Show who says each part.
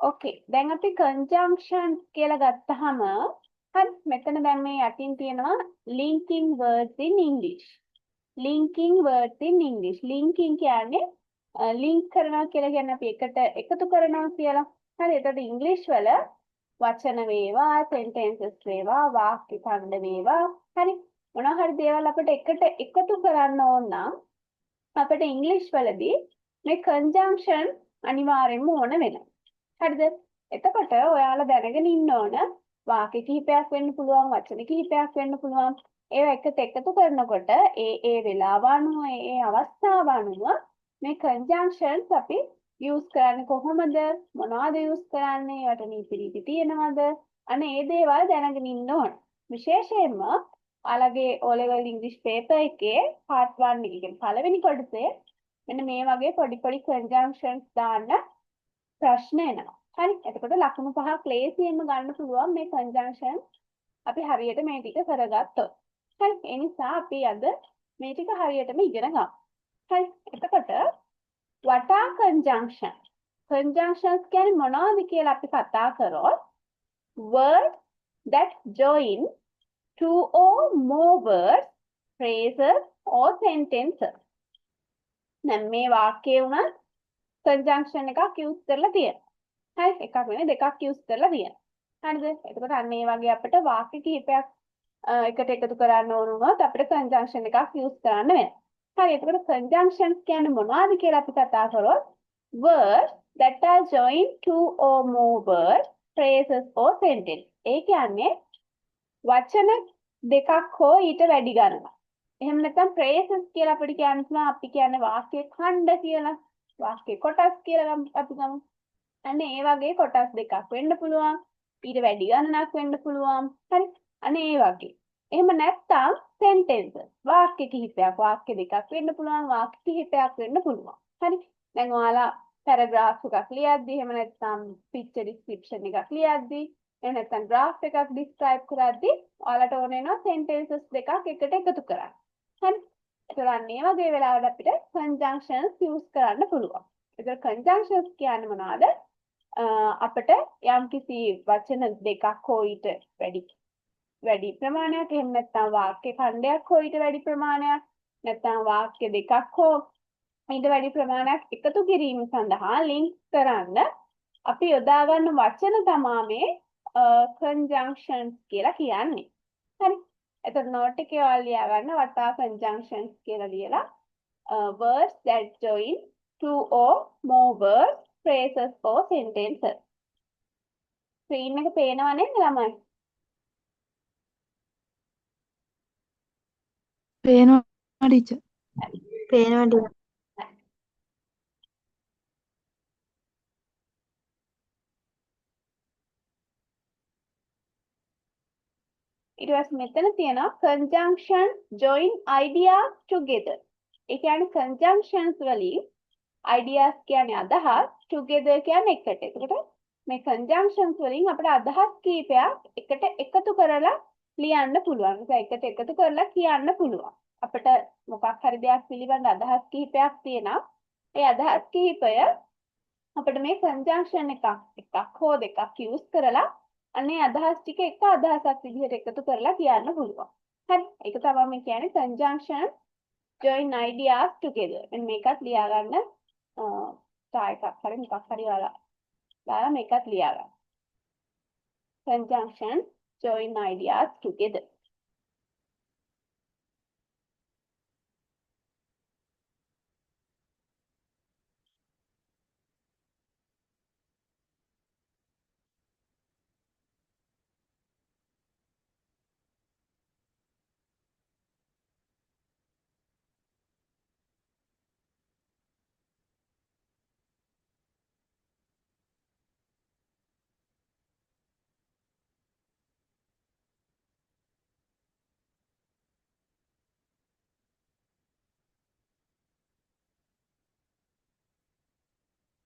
Speaker 1: Okay. දැන් අපි conjunctions කියලා ගත්තාම හරි මෙතන දැන් මේ යටින් තියෙනවා linking words in English. Linking words in English. Linking කියන්නේ link කරනවා කියලා කියන්නේ අපි එකට එකතු කරනවා කියලා. හරි. එතකොට English වල වචන වේවා, sentences වේවා, වාක්‍ය ඛණ්ඩ වේවා. හරි. මොනවා හරි දේවල් අපිට එකට එකතු කරන්න ඕන නම් අපිට English වලදී මේ conjunction අනිවාර්යෙන්ම ඕන වෙනවා. හරිද? එතකොට ඔයාලා දැනගෙන ඉන්න ඕන වාක්‍ය කිහිපයක් වෙන්න පුළුවන් වචන කිහිපයක් වෙන්න පුළුවන් ඒවා එකට එකතු කරනකොට ඒ වෙලාව අනුව ඒ අවස්ථාව අනුව මේ conjunctions අපි use කරන්නේ කොහොමද මොනවද use කරන්නේ යට නීති තියෙනවද අනේ ඒ දේවල් දැනගෙන ඉන්න ඕන විශේෂයෙන්ම ඔයාලගේ O level English paper එකේ part 1 එක කියන්නේ පළවෙනි කොටසේ මෙන්න මේ වගේ පොඩි conjunctions දාන්න ප්‍රශ්න එනවා. හරි. එතකොට ලකුණු 5ක් ලේසියෙන්ම ගන්න පුළුවන් මේ conjunction අපි හරියට මේ ටික කරගත්තොත්. හරි. ඒ නිසා අපි අද මේ ටික හරියටම ඉගෙන ගමු. හරි. එතකොට what are conjunction? Conjunctions කියන්නේ මොනවද කියලා අපි කතා කරොත් words that join two or more words, phrases or sentences. දැන් මේ වාක්‍යය උනත් conjunction එකක් use කරලා තියෙනවා. හරි එකක් නෙවෙයි දෙකක් use කරලා තියෙනවා. හරිද? එතකොට අන්න ඒ වගේ අපිට වාක්‍ය කිහිපයක් එකට එකතු කරන්න ඕන වුණොත් අපිට conjunction එකක් use කරන්න වෙනවා. හරි එතකොට conjunctions කියන්නේ මොනවද කියලා අපි කතා කරොත් words that are joined two or more words, phrases or sentences. ඒ කියන්නේ වචන දෙකක් හෝ ඊට වැඩි ගණනක්. එහෙම නැත්නම් phrases කියලා අපිට කියන්න පුළුවන් අපි කියන්නේ වාක්‍ය ඛණ්ඩ කියලා. වාක්‍ය කොටස් කියලා අපි ගමු. අන්න ඒ වගේ කොටස් දෙකක් වෙන්න පුළුවන්. ඊට වැඩි ගණනක් වෙන්න පුළුවන්. හරි. අන්න ඒ වගේ. එහෙම නැත්නම් sentences. වාක්‍ය කිහිපයක්, වාක්‍ය දෙකක් වෙන්න පුළුවන්, වාක්‍ය කිහිපයක් වෙන්න පුළුවන්. හරි. දැන් ඔයාලා paragraph එකක් ලියද්දි එහෙම නැත්නම් picture description එකක් ලියද්දි එහෙම නැත්නම් graph එකක් describe කරද්දි ඔයාලට ඕන වෙනවා sentences දෙකක් එකට එකතු කරන්න. හරි. ඒතරම් මේ වගේ වෙලාවට අපිට conjunctions use කරන්න පුළුවන්. ඒතර conjunctions කියන්නේ මොනවාද? අපිට යම්කිසි වචන දෙකක් හෝ ඊට වැඩි ප්‍රමාණයක් එහෙම නැත්නම් වාක්‍ය ඛණ්ඩයක් හෝ ඊට වැඩි ප්‍රමාණයක් නැත්නම් වාක්‍ය දෙකක් හෝ ඊට වැඩි ප්‍රමාණයක් එකතු කිරීම සඳහා link කරන්න අපි යොදා ගන්න වචන තමයි මේ conjunctions කියලා කියන්නේ. හරි. එතකොට note එකේ ඔයාලා ලියා ගන්න what are conjunctions කියලා ලියලා words that join two or more words, phrases or sentences. screen එක පේනව නේද ළමයි?
Speaker 2: පේනවා ටීචර්.
Speaker 3: පේනවා ටීචර්.
Speaker 1: ඊට පස්සේ මෙතන තියෙනවා conjunction join ideas together. ඒ කියන්නේ conjunctions වලින් ideas කියන්නේ අදහස් together කියන්නේ එකට. ඒකට මේ conjunctions වලින් අපිට අදහස් කීපයක් එකට එකතු කරලා ලියන්න පුළුවන්. එකට එකතු කරලා කියන්න පුළුවන්. අපිට මොකක් හරි දෙයක් පිළිබඳ අදහස් කිහිපයක් තියෙනවා. ඒ අදහස් කිහිපය අපිට මේ conjunction එකක් හෝ දෙකක් use කරලා අනේ අදහස් ටික එක අදහසක් විදිහට එකතු කරලා කියන්න පුළුවන්. හරි. ඒක තමයි මේ කියන්නේ conjunction join ideas together. මෙන්න මේකත් ලියා ගන්න එකක් හරි මොකක් හරි දාලා මේකත් ලියා ගන්න. conjunction join ideas together.